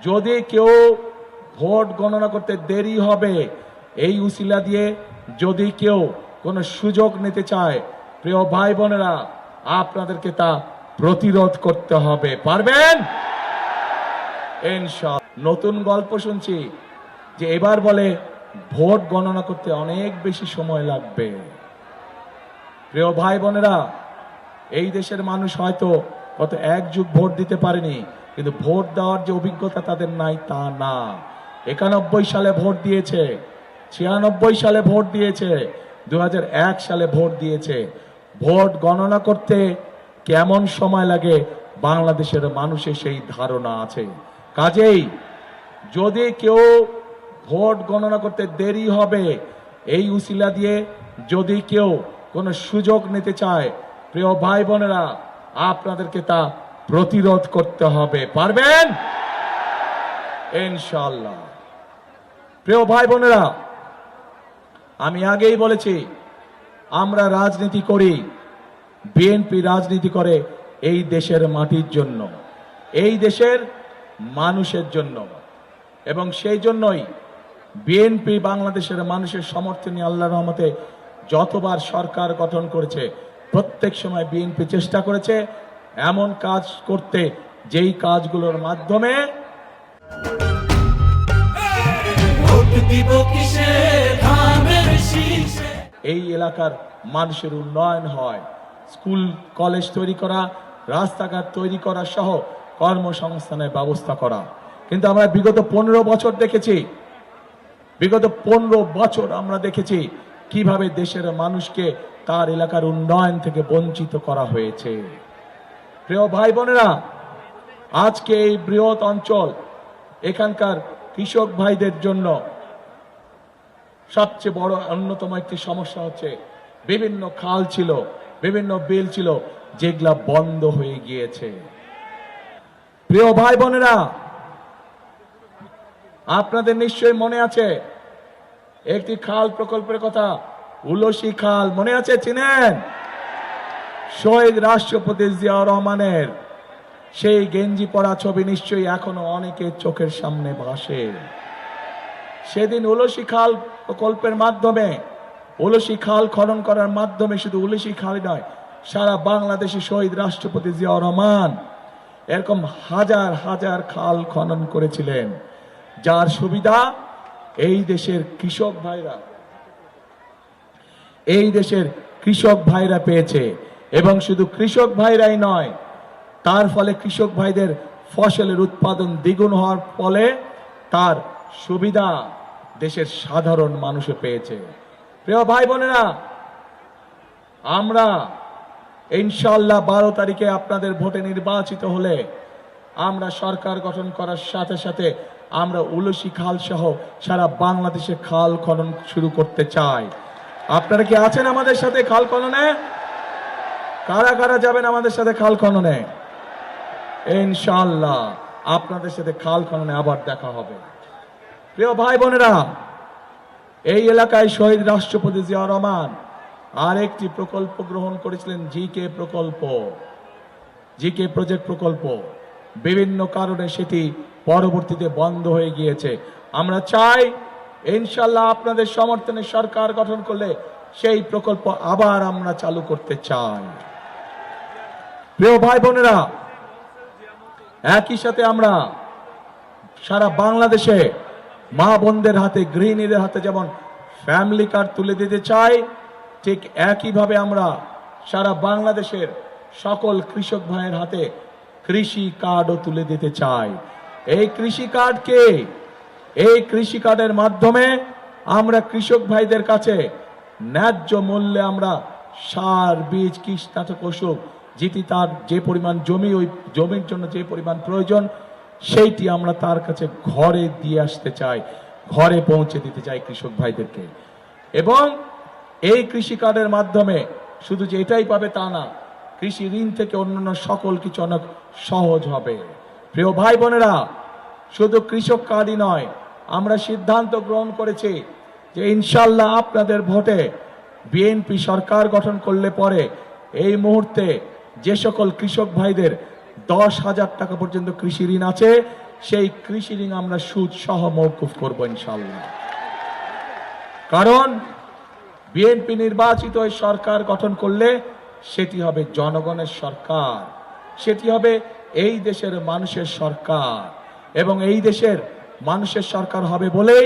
যদি কেউ ভোট গণনা করতে দেরি হবে, এই উসিলা দিয়ে যদি কেউ কোনো সুযোগ নিতে চায়, প্রিয় ভাই বোনেরা, আপনাদেরকে তা প্রতিরোধ করতে হবে। পারবেন ইনশাআল্লাহ। নতুন গল্প শুনছি যে এবার বলে ভোট গণনা করতে অনেক বেশি সময় লাগবে। প্রিয় ভাই বোনেরা, এই দেশের মানুষ হয়তো গত এক যুগ ভোট দিতে পারেনি, কিন্তু ভোট দেওয়ার যে অভিজ্ঞতা তাদের নাই তা না। 91 সালে ভোট দিয়েছে, 96 সালে ভোট দিয়েছে, 2001 সালে ভোট দিয়েছে। ভোট গণনা করতে কেমন সময় লাগে বাংলাদেশের মানুষের সেই ধারণা আছে। কাজেই যদি কেউ ভোট গণনা করতে দেরি হবে, এই উসিলা দিয়ে যদি কেউ কোনো সুযোগ নিতে চায়, প্রিয় ভাই বোনেরা, আপনাদেরকে তা প্রতিরোধ করতে হবে। পারবেন ইনশাআল্লাহ। প্রিয় ভাই বোনেরা, আমি আগেই বলেছি আমরা রাজনীতি করি, বিএনপি রাজনীতি করে এই দেশের মাটির জন্য, এই দেশের মানুষের জন্য, এবং সেই জন্যই বিএনপি বাংলাদেশের মানুষের সমর্থনে আল্লাহর রহমতে যতবার সরকার গঠন করেছে, প্রত্যেক সময় বিএনপি চেষ্টা করেছে এমন কাজ করতে যেই কাজগুলোর মাধ্যমে এই এলাকার মানুষের উন্নয়ন হয়। স্কুল কলেজ তৈরি করা, রাস্তাঘাট তৈরি করা সহ কর্মসংস্থানের ব্যবস্থা করা। কিন্তু আমরা বিগত 15 বছর দেখেছি, বিগত 15 বছর আমরা দেখেছি কিভাবে দেশের মানুষকে তার এলাকার উন্নয়ন থেকে বঞ্চিত করা হয়েছে। প্রিয় ভাই বোনেরা, আজকে এই বৃহৎ অঞ্চল, এখানকার কৃষক ভাইদের জন্য সবচেয়ে বড় অন্যতম একটি সমস্যা হচ্ছে বিভিন্ন খাল ছিল, বিভিন্ন বিল ছিল, যেগুলা বন্ধ হয়ে গিয়েছে। প্রিয় ভাই বোনেরা, আপনাদের নিশ্চয়ই মনে আছে একটি খাল প্রকল্পের কথা, উলসি খাল, মনে আছে? চিনেন? শহীদ রাষ্ট্রপতি জিয়াউর রহমানের সেই গেঞ্জি পরা ছবি নিশ্চয়ই এখনো অনেকের চোখের সামনে ভাসে। সেদিন উলসি খাল প্রকল্পের মাধ্যমে, উলসি খাল খনন করার মাধ্যমে শুধু উলসি খাল নয়, সারা বাংলাদেশে শহীদ রাষ্ট্রপতি জিয়াউর রহমান এরকম হাজার হাজার খাল খনন করেছিলেন, যার সুবিধা এই দেশের কৃষক ভাইরা, এই দেশের কৃষক ভাইরা পেয়েছে। এবং শুধু কৃষক ভাইরাই নয়, তার ফলে কৃষক ভাইদের ফসলের উৎপাদন দ্বিগুণ হওয়ার ফলে তার সুবিধা দেশের সাধারণ মানুষে পেয়েছে। প্রিয় ভাই বোনেরা, আমরা ইনশাআল্লাহ 12 তারিখে আপনাদের ভোটে নির্বাচিত হলে আমরা সরকার গঠন করার সাথে সাথে আমরা উলসি খাল সহ সারা বাংলাদেশে খাল খনন শুরু করতে চাই। আপনারা কি আছেন আমাদের সাথে খাল খননে? কারা কারা যাবেন আমাদের সাথে খাল খননে? ইনশাআল্লাহ আপনাদের সাথে খাল খননে আবার দেখা হবে। প্রিয় ভাই বোনেরা, এই এলাকায় শহীদ রাষ্ট্রপতি জিয়াউর রহমান আর একটি প্রকল্প গ্রহণ করেছিলেন, জিকে প্রকল্প, জিকে প্রজেক্ট প্রকল্প। বিভিন্ন কারণে সেটি পরবর্তীতে বন্ধ হয়ে গিয়েছে। আমরা চাই ইনশাআল্লাহ আপনাদের সমর্থনে সরকার গঠন করলে সেই প্রকল্প আবার আমরা চালু করতে চাই। প্রিয় ভাই বোনেরা, একই সাথে আমরা সারা বাংলাদেশে মা বোনদের হাতে, গৃহিণীদের হাতে যেমন ফ্যামিলি কার্ড তুলে দিতে চাই, ঠিক একইভাবে আমরা সারা বাংলাদেশের সকল কৃষক ভাইয়ের হাতে কৃষি কার্ডও তুলে দিতে চাই। এই কৃষি কার্ডকে, এই কৃষি কার্ডের মাধ্যমে আমরা কৃষক ভাইদের কাছে ন্যায্য মূল্যে আমরা সার, বীজ, কীটনাশক, ওষুধ, যেটি তার যে পরিমাণ জমি, ওই জমির জন্য যে পরিমাণ প্রয়োজন, সেইটি আমরা তার কাছে ঘরে দিয়ে আসতে চাই, ঘরে পৌঁছে দিতে চাই কৃষক ভাইদেরকে। এবং এই কৃষি কার্ডের মাধ্যমে শুধু যে এটাই পাবে তা না, কৃষি ঋণ থেকে অন্যান্য সকল কিছু অনেক সহজ হবে। প্রিয় ভাই বোনেরা, শুধু কৃষক কার্ডই নয়, আমরা সিদ্ধান্ত গ্রহণ করেছি যে ইনশাআল্লাহ আপনাদের ভোটে বিএনপি সরকার গঠন করলে পরে এই মুহূর্তে যে সকল কৃষক ভাইদের 10,000 টাকা পর্যন্ত কৃষি ঋণ আছে, সেই কৃষি ঋণ আমরা সুদ সহ মওকুফ করব ইনশাআল্লাহ। কারণ বিএনপি নির্বাচিত এই সরকার গঠন করলে সেটি হবে জনগণের সরকার, সেটি হবে এই দেশের মানুষের সরকার, এবং এই দেশের মানুষের সরকার হবে বলেই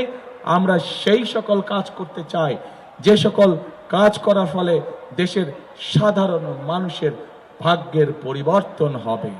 আমরা সেই সকল কাজ করতে চাই যে সকল কাজ করার ফলে দেশের সাধারণ মানুষের ভাগ্যের পরিবর্তন হবে।